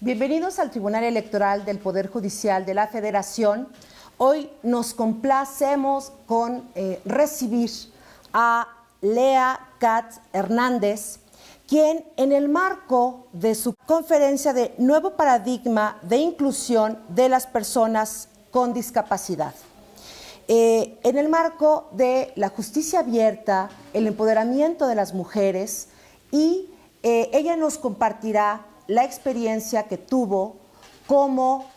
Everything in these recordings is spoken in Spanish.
Bienvenidos al Tribunal Electoral del Poder Judicial de la Federación. Hoy nos complacemos con recibir a Lea Katz Hernández, quien en el marco de su conferencia de Nuevo Paradigma de Inclusión de las Personas con Discapacidad, en el marco de la justicia abierta, el empoderamiento de las mujeres, y ella nos compartirá la experiencia que tuvo como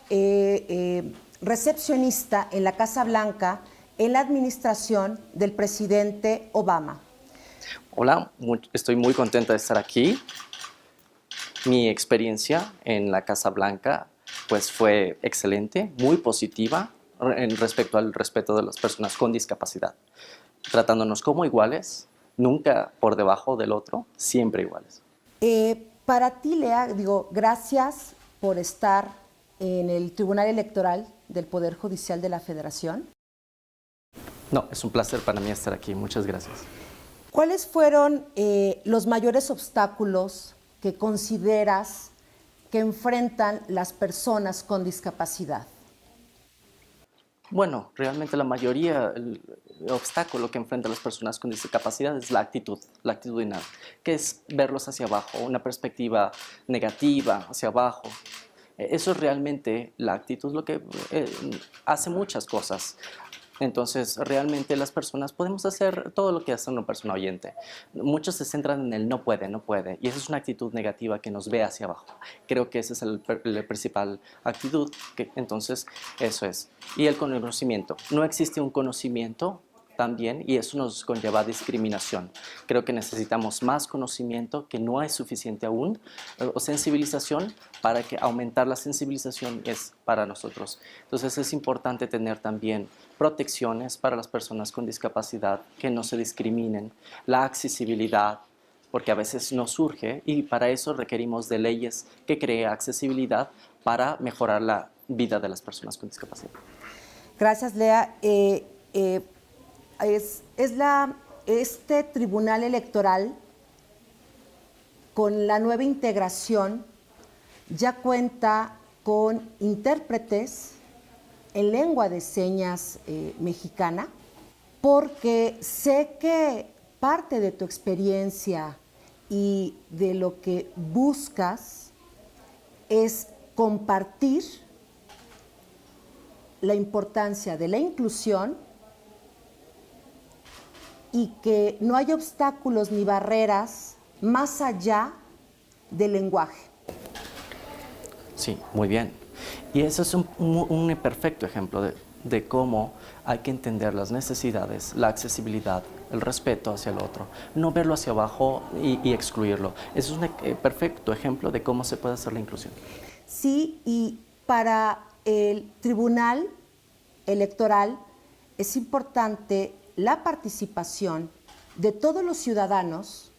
recepcionista en la Casa Blanca en la administración del presidente Obama. Hola, estoy muy contenta de estar aquí. Mi experiencia en la Casa Blanca pues, fue excelente, muy positiva respecto al respeto de las personas con discapacidad, tratándonos como iguales, nunca por debajo del otro, siempre iguales. Para ti, Lea, gracias por estar en el Tribunal Electoral del Poder Judicial de la Federación. No, es un placer para mí estar aquí. Muchas gracias. ¿Cuáles fueron los mayores obstáculos que consideras que enfrentan las personas con discapacidad? Bueno, realmente la mayoría, el obstáculo que enfrentan las personas con discapacidad es la actitudinal, que es verlos hacia abajo, una perspectiva negativa hacia abajo. Eso es realmente la actitud, lo que hace muchas cosas. Entonces, realmente las personas podemos hacer todo lo que hace una persona oyente. Muchos se centran en el no puede, y esa es una actitud negativa que nos ve hacia abajo. Creo que esa es la principal actitud, entonces eso es. Y el conocimiento. No existe un conocimiento también, y eso nos conlleva a discriminación. Creo que necesitamos más conocimiento, que no es suficiente aún, o sensibilización, para que aumentar la sensibilización es para nosotros. Entonces es importante tener también protecciones para las personas con discapacidad, que no se discriminen, la accesibilidad, porque a veces no surge, y para eso requerimos de leyes que creen accesibilidad para mejorar la vida de las personas con discapacidad. Gracias, Lea. Este Tribunal Electoral, con la nueva integración, ya cuenta con intérpretes en lengua de señas mexicana, porque sé que parte de tu experiencia y de lo que buscas es compartir la importancia de la inclusión y que no hay obstáculos ni barreras más allá del lenguaje. Sí, muy bien. Y ese es un perfecto ejemplo de cómo hay que entender las necesidades, la accesibilidad, el respeto hacia el otro, no verlo hacia abajo y excluirlo. Ese es un perfecto ejemplo de cómo se puede hacer la inclusión. Sí, y para el Tribunal Electoral es importante la participación de todos los ciudadanos,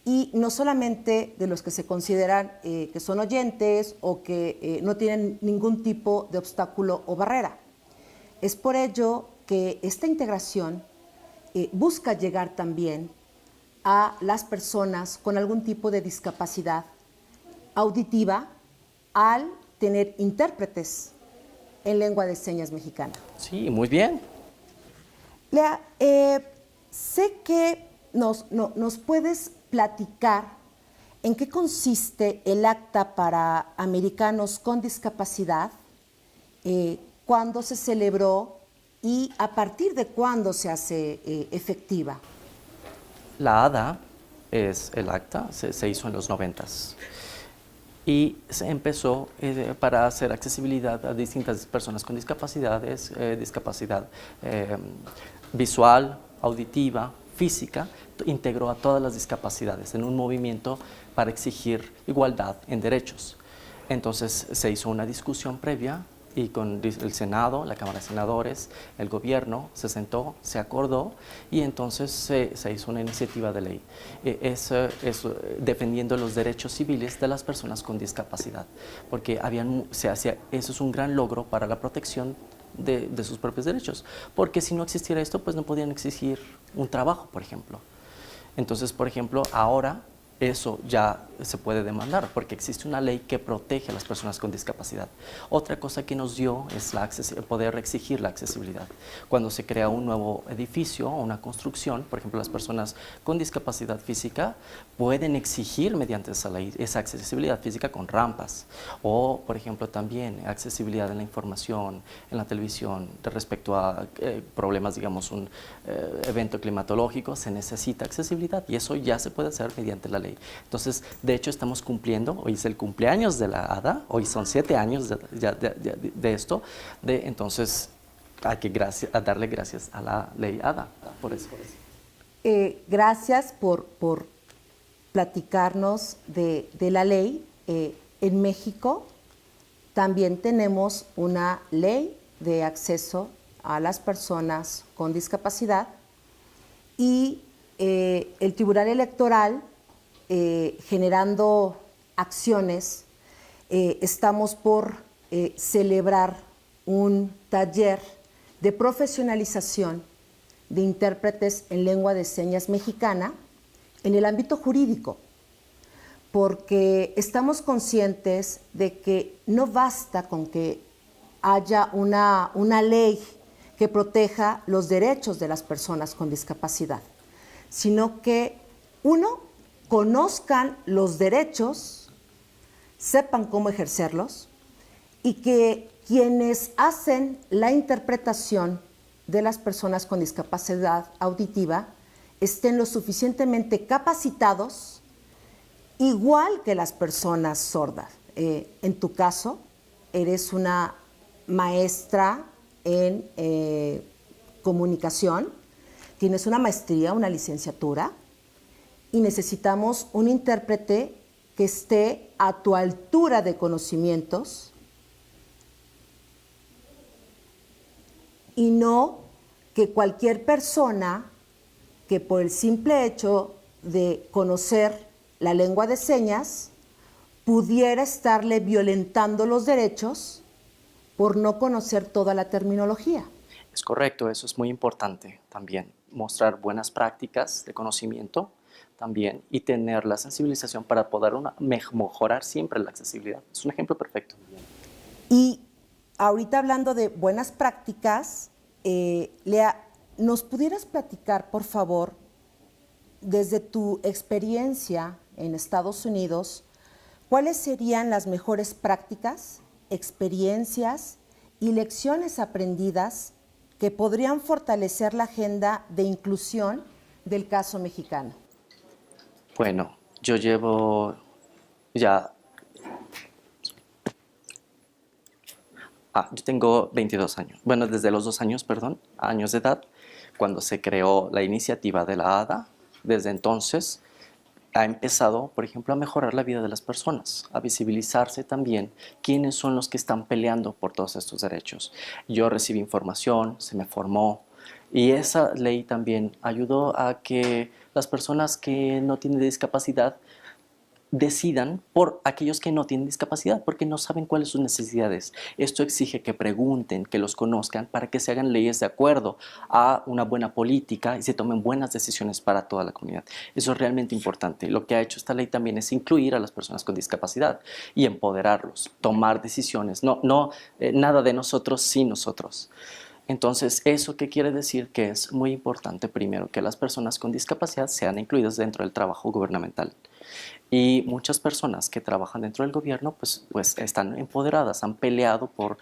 y no solamente de los que se consideran que son oyentes o que no tienen ningún tipo de obstáculo o barrera. Es por ello que esta integración busca llegar también a las personas con algún tipo de discapacidad auditiva al tener intérpretes en lengua de señas mexicana. Sí, muy bien. Lea, sé que nos puedes platicar en qué consiste el Acta para Americanos con Discapacidad, cuándo se celebró y a partir de cuándo se hace efectiva. La ADA es el acta, se hizo en los 90s. Y se empezó para hacer accesibilidad a distintas personas con discapacidades, discapacidad visual, auditiva, física, integró a todas las discapacidades en un movimiento para exigir igualdad en derechos. Entonces se hizo una discusión previa y con el Senado, la Cámara de Senadores, el gobierno se sentó, se acordó y entonces se hizo una iniciativa de ley. Defendiendo los derechos civiles de las personas con discapacidad, porque eso es un gran logro para la protección de sus propios derechos, porque si no existiera esto, pues no podían exigir un trabajo, por ejemplo. Entonces, por ejemplo, ahora eso ya se puede demandar porque existe una ley que protege a las personas con discapacidad. Otra cosa que nos dio es poder exigir la accesibilidad. Cuando se crea un nuevo edificio o una construcción, por ejemplo, las personas con discapacidad física pueden exigir mediante esa ley esa accesibilidad física con rampas o, por ejemplo, también accesibilidad en la información, en la televisión, respecto a problemas, digamos, un evento climatológico, se necesita accesibilidad y eso ya se puede hacer mediante la ley. Entonces, de hecho, estamos cumpliendo, hoy es el cumpleaños de la ADA, hoy son 7 años de esto, entonces hay que darle gracias a la ley ADA por eso. Gracias por platicarnos de la ley. En México también tenemos una ley de acceso a las personas con discapacidad y el Tribunal Electoral, generando acciones, estamos por celebrar un taller de profesionalización de intérpretes en lengua de señas mexicana en el ámbito jurídico, porque estamos conscientes de que no basta con que haya una ley que proteja los derechos de las personas con discapacidad, sino que, uno, conozcan los derechos, sepan cómo ejercerlos y que quienes hacen la interpretación de las personas con discapacidad auditiva estén lo suficientemente capacitados, igual que las personas sordas. En tu caso, eres una maestra en comunicación, tienes una maestría, una licenciatura, y necesitamos un intérprete que esté a tu altura de conocimientos y no que cualquier persona que por el simple hecho de conocer la lengua de señas pudiera estarle violentando los derechos por no conocer toda la terminología. Es correcto, eso es muy importante también, mostrar buenas prácticas de conocimiento también y tener la sensibilización para poder mejorar siempre la accesibilidad. Es un ejemplo perfecto. Y ahorita hablando de buenas prácticas, Lea, ¿nos pudieras platicar, por favor, desde tu experiencia en Estados Unidos, cuáles serían las mejores prácticas, experiencias y lecciones aprendidas que podrían fortalecer la agenda de inclusión del caso mexicano? Bueno, yo llevo ya... yo tengo 22 años. Bueno, desde los 2 años, años de edad, cuando se creó la iniciativa de la ADA, desde entonces ha empezado, por ejemplo, a mejorar la vida de las personas, a visibilizarse también quiénes son los que están peleando por todos estos derechos. Yo recibí información, se me formó, y esa ley también ayudó a que las personas que no tienen discapacidad decidan por aquellos que no tienen discapacidad, porque no saben cuáles son sus necesidades. Esto exige que pregunten, que los conozcan, para que se hagan leyes de acuerdo a una buena política y se tomen buenas decisiones para toda la comunidad. Eso es realmente importante. Lo que ha hecho esta ley también es incluir a las personas con discapacidad y empoderarlos, tomar decisiones, nada de nosotros sin nosotros. Entonces, ¿eso qué quiere decir? Que es muy importante, primero, que las personas con discapacidad sean incluidas dentro del trabajo gubernamental. Y muchas personas que trabajan dentro del gobierno pues están empoderadas, han peleado por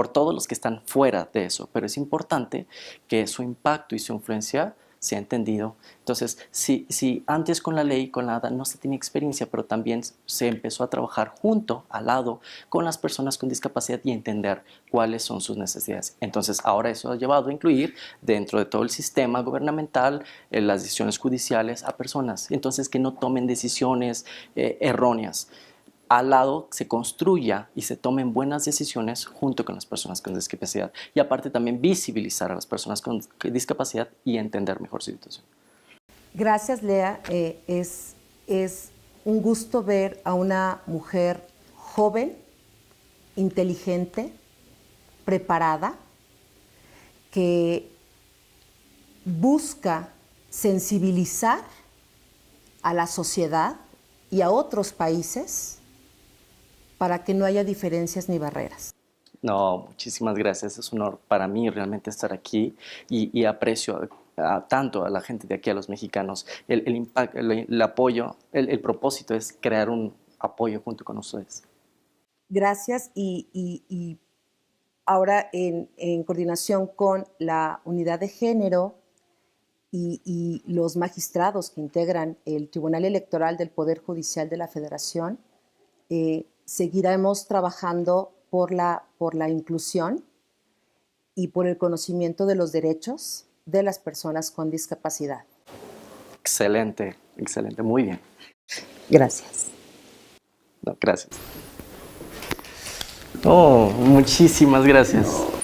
todos los que están fuera de eso, pero es importante que su impacto y su influencia sea entendido. Entonces, si antes con la ley, con la ADA, no se tenía experiencia, pero también se empezó a trabajar junto, al lado, con las personas con discapacidad y entender cuáles son sus necesidades. Entonces, ahora eso ha llevado a incluir dentro de todo el sistema gubernamental, las decisiones judiciales a personas. Entonces, que no tomen decisiones erróneas. Al lado se construya y se tomen buenas decisiones junto con las personas con discapacidad. Y aparte también visibilizar a las personas con discapacidad y entender mejor su situación. Gracias, Lea. Es un gusto ver a una mujer joven, inteligente, preparada, que busca sensibilizar a la sociedad y a otros países para que no haya diferencias ni barreras. No, muchísimas gracias. Es un honor para mí realmente estar aquí y aprecio tanto a la gente de aquí, a los mexicanos. El impacto, el apoyo, el propósito es crear un apoyo junto con ustedes. Gracias y ahora en coordinación con la unidad de género y los magistrados que integran el Tribunal Electoral del Poder Judicial de la Federación, seguiremos trabajando por la inclusión y por el conocimiento de los derechos de las personas con discapacidad. Excelente, excelente, muy bien. Gracias. No, gracias. Oh, muchísimas gracias.